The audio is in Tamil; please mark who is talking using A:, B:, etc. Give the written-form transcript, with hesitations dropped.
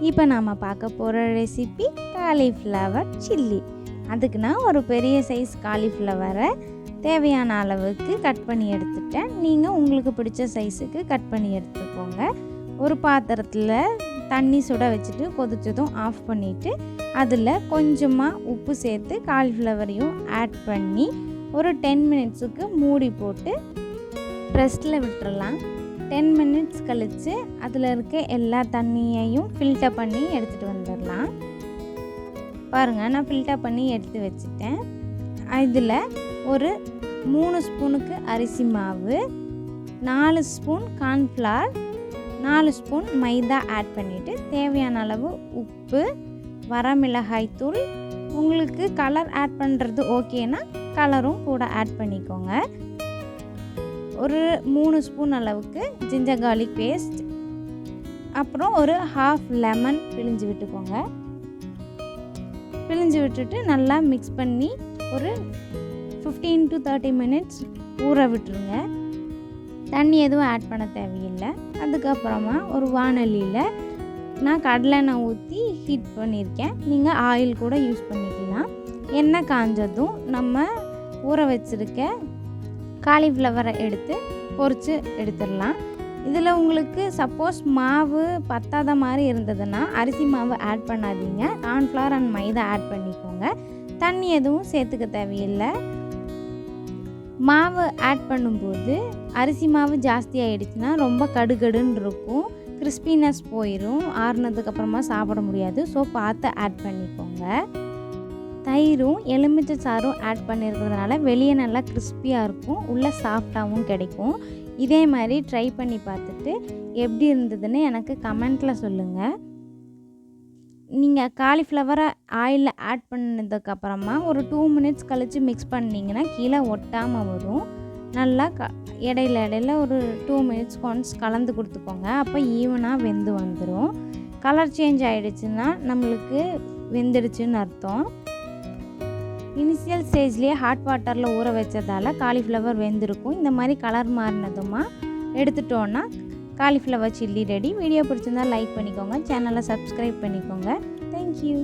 A: இப்போ நாம் பார்க்க போகிற ரெசிபி காலிஃப்ளவர் சில்லி. அதுக்கு நான் ஒரு பெரிய சைஸ் காலிஃப்ளவரை தேவையான அளவுக்கு கட் பண்ணி எடுத்துட்டேன். நீங்கள் உங்களுக்கு பிடிச்ச சைஸுக்கு கட் பண்ணி எடுத்துக்கோங்க. ஒரு பாத்திரத்தில் தண்ணி சுட வச்சுட்டு கொதிச்சதும் ஆஃப் பண்ணிவிட்டு அதில் கொஞ்சமாக உப்பு சேர்த்து காலிஃப்ளவரையும் ஆட் பண்ணி ஒரு 10 மினிட்ஸுக்கு மூடி போட்டு ரெஸ்ட்டில் விட்டுறலாம். 10 மினிட்ஸ் கழித்து அதில் இருக்க எல்லா தண்ணியையும் ஃபில்டர் பண்ணி எடுத்துகிட்டு வந்துடலாம். பாருங்கள், நான் ஃபில்டர் பண்ணி எடுத்து வச்சுட்டேன். இதில் ஒரு 3 ஸ்பூனுக்கு அரிசி மாவு, 4 ஸ்பூன் கார்ன்ஃப்ளவர், 4 ஸ்பூன் மைதா ஆட் பண்ணிவிட்டு தேவையான அளவு உப்பு, வரமிளகாய் தூள், உங்களுக்கு கலர் ஆட் பண்ணுறது ஓகேனா கலரும் கூட ஆட் பண்ணிக்கோங்க. ஒரு 3 ஸ்பூன் அளவுக்கு ஜிஞ்சர் கார்லிக் பேஸ்ட், அப்புறம் ஒரு ½ லெமன் பிழிஞ்சு விட்டுக்கோங்க. பிழிஞ்சு விட்டுட்டு நல்லா மிக்ஸ் பண்ணி ஒரு 15 to 30 மினிட்ஸ் ஊற விட்டுருங்க. தண்ணி எதுவும் ஆட் பண்ண தேவையில்லை. அதுக்கப்புறமா ஒரு வாணலியில் நான் கடலெண்ணெய் ஊற்றி ஹீட் பண்ணியிருக்கேன். நீங்கள் ஆயில் கூட யூஸ் பண்ணிக்கலாம். எண்ணெய் காஞ்சதும் நம்ம ஊற வச்சுருக்க காலிஃப்ளவரை எடுத்து பொரித்து எடுத்துடலாம். இதில் உங்களுக்கு சப்போஸ் மாவு பத்தாத மாதிரி இருந்ததுன்னா அரிசி மாவு ஆட் பண்ணாதீங்க. கார்ன்ஃப்ளவர் அண்ட் மைதா ஆட் பண்ணிக்கோங்க. தண்ணி எதுவும் சேர்த்துக்க தேவையில்லை. மாவு ஆட் பண்ணும்போது அரிசி மாவு ஜாஸ்தி ஆகிடுச்சுன்னா ரொம்ப கடுகடுன்னு இருக்கும், கிறிஸ்பினஸ் போயிடும், ஆறுனதுக்கப்புறமா சாப்பிட முடியாது. ஸோ பார்த்து ஆட் பண்ணிக்கோங்க. தயிரும் எலுமிச்சை சாறும் ஆட் பண்ணியிருக்கிறதுனால வெளியே நல்லா கிறிஸ்பியாக இருக்கும், உள்ளே சாஃப்டாகவும் கிடைக்கும். இதே மாதிரி ட்ரை பண்ணி பார்த்துட்டு எப்படி இருந்ததுன்னு எனக்கு கமெண்ட்டில் சொல்லுங்கள். நீங்கள் காலிஃப்ளவரை ஆயிலில் ஆட் பண்ணதுக்கப்புறமா ஒரு 2 மினிட்ஸ் கழித்து மிக்ஸ் பண்ணிங்கன்னா கீழே ஒட்டாமல் வரும். நல்லா இடையில ஒரு 2 மினிட்ஸ் ஒன்ஸ் கலந்து கொடுத்துக்கோங்க. அப்போ ஈவனாக வெந்து வந்துடும். கலர் சேஞ்ச் ஆகிடுச்சுன்னா நம்மளுக்கு வெந்துடுச்சுன்னு அர்த்தம். இனிஷியல் ஸ்டேஜ்லேயே ஹாட் வாட்டரில் ஊற வச்சதால் காலிஃப்ளவர் வெந்திருக்கும். இந்த மாதிரி கலர் மாறினதுமா எடுத்துட்டோன்னா காலிஃப்ளவர் சில்லி ரெடி. வீடியோ பிடிச்சிருந்தால் லைக் பண்ணிக்கோங்க, சேனலை சப்ஸ்கிரைப் பண்ணிக்கோங்க. தேங்க்யூ.